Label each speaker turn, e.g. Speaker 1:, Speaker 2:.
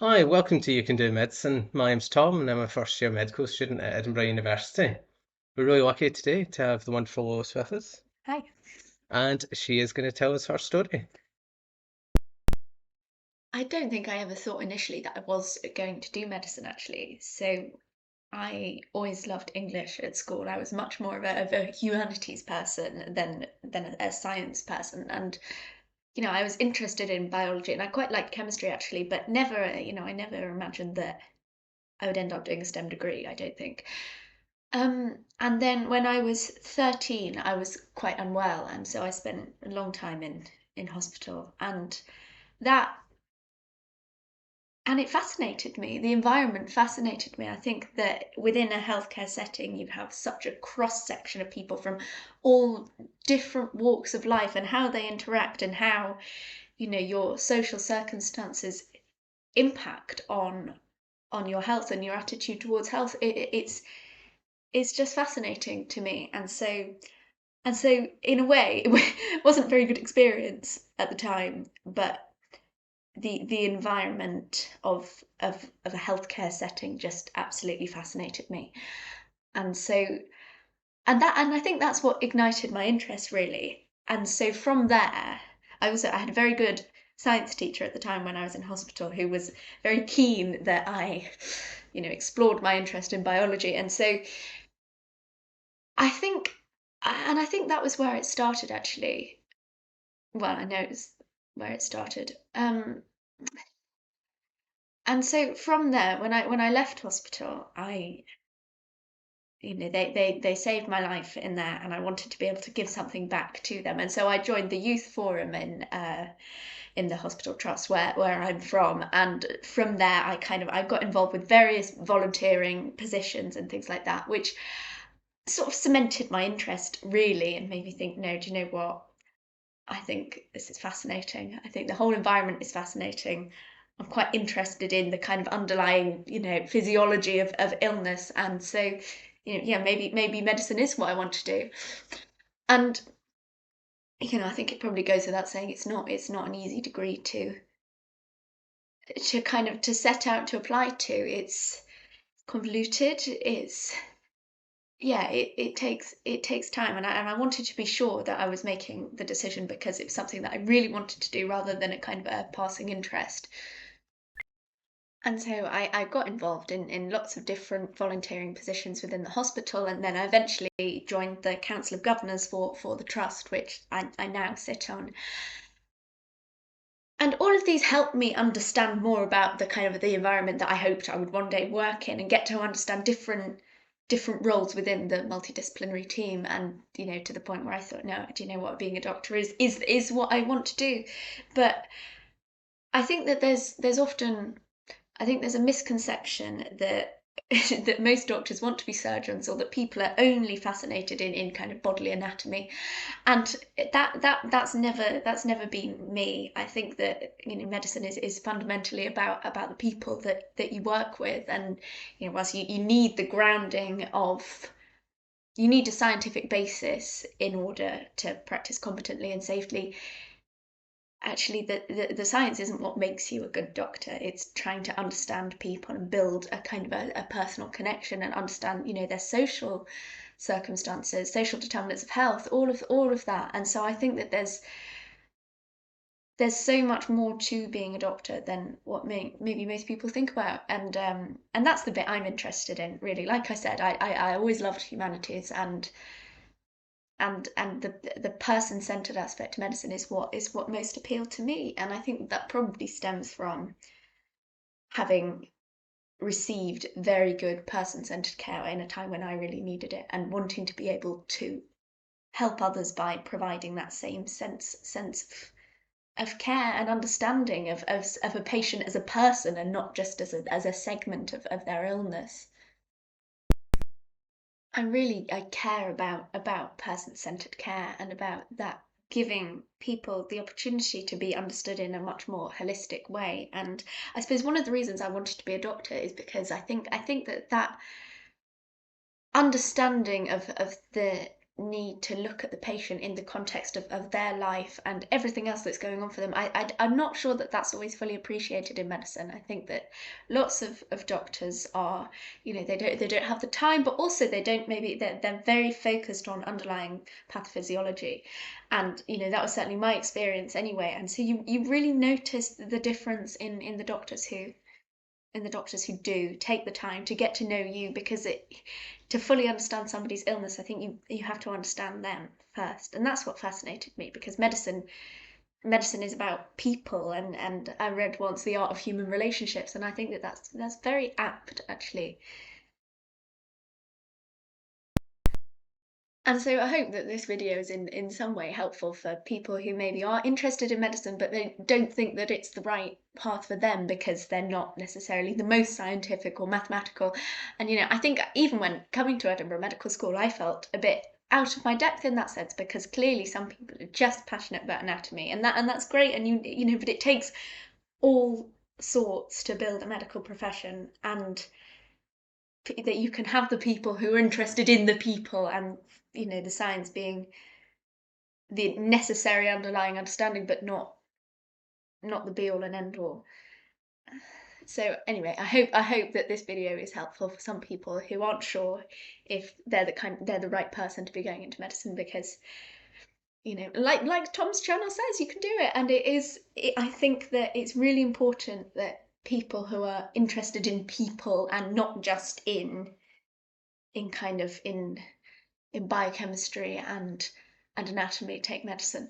Speaker 1: Hi, welcome to You Can Do Medicine. My name's Tom, and I'm a first year medical student at Edinburgh University. We're really lucky today to have the wonderful Lois with us,
Speaker 2: Hi.
Speaker 1: and she is going to tell us her story.
Speaker 2: I don't think I ever thought initially that I was going to do medicine actually. So I always loved English at school. I was much more of a humanities person than a science person. And I was interested in biology and I quite liked chemistry actually, but never, I never imagined that I would end up doing a STEM degree, I don't think. And then when I was 13, I was quite unwell, and so I spent a long time in hospital, that and it fascinated me. The environment fascinated me. I think that within a healthcare setting, you have such a cross section of people from all different walks of life and how they interact and how, your social circumstances impact on your health and your attitude towards health. It's just fascinating to me. And so in a way, it wasn't a very good experience at the time, but the environment of a healthcare setting just absolutely fascinated me. And so and I think that's what ignited my interest really. And so from there, I had a very good science teacher at the time when I was in hospital who was very keen that I, explored my interest in biology. And so I think I think that was where it started actually. Well, I know it's where it started. And so from there, when I left hospital, they saved my life in there, and I wanted to be able to give something back to them. And so I joined the youth forum in the hospital trust where I'm from. And from there, I got involved with various volunteering positions and things like that, which sort of cemented my interest really and made me think, no, do you know what? I think this is fascinating. I think the whole environment is fascinating. I'm quite interested in the kind of underlying, physiology of illness. And so, yeah, maybe medicine is what I want to do. And, I think it probably goes without saying it's not an easy degree to kind of to set out to apply to. It's convoluted. It's yeah, it takes time, and I wanted to be sure that I was making the decision because it was something that I really wanted to do rather than a kind of a passing interest. And so I got involved in lots of different volunteering positions within the hospital, and then I eventually joined the Council of Governors for the trust, which I now sit on. And all of these helped me understand more about the kind of the environment that I hoped I would one day work in and get to understand different roles within the multidisciplinary team, and to the point where I thought, no, do you know what, being a doctor is what I want to do. But I think that there's often I think there's a misconception that that most doctors want to be surgeons, or that people are only fascinated in kind of bodily anatomy, and that's never been me. I think that medicine is fundamentally about the people that you work with, and whilst you need the grounding of you need a scientific basis in order to practice competently and safely. Actually, the science isn't what makes you a good doctor. It's trying to understand people and build a kind of a personal connection and understand their social circumstances, social determinants of health, all of that. And so I think that there's so much more to being a doctor than what maybe most people think about. And that's the bit I'm interested in really. Like I said, I always loved humanities, and the person-centered aspect of medicine is what most appealed to me. And I think that probably stems from having received very good person-centered care in a time when I really needed it, and wanting to be able to help others by providing that same sense of care and understanding of a patient as a person, and not just as a segment of their illness. I care about person-centered care, and about that giving people the opportunity to be understood in a much more holistic way. And I suppose one of the reasons I wanted to be a doctor is because I think that understanding of the need to look at the patient in the context of their life and everything else that's going on for them. I'm not sure that that's always fully appreciated in medicine. I think that lots of doctors are, they don't have the time, but also they don't, maybe they're very focused on underlying pathophysiology. And, that was certainly my experience anyway. And so you really notice the difference in the doctors who do take the time to get to know you, because to fully understand somebody's illness, I think you have to understand them first. And that's what fascinated me, because medicine is about people, and I read once The Art of Human Relationships, and I think that that's very apt, actually. And so I hope that this video is in some way helpful for people who maybe are interested in medicine, but they don't think that it's the right path for them because they're not necessarily the most scientific or mathematical. And, I think even when coming to Edinburgh Medical School, I felt a bit out of my depth in that sense, because clearly some people are just passionate about anatomy, and that's great. And but it takes all sorts to build a medical profession, and that you can have the people who are interested in the people, and the science being the necessary underlying understanding, but not the be all and end all. So anyway, I hope that this video is helpful for some people who aren't sure if they're the right person to be going into medicine, because like Tom's channel says, you can do it. And I think that it's really important that people who are interested in people and not just in kind of in biochemistry and anatomy take medicine.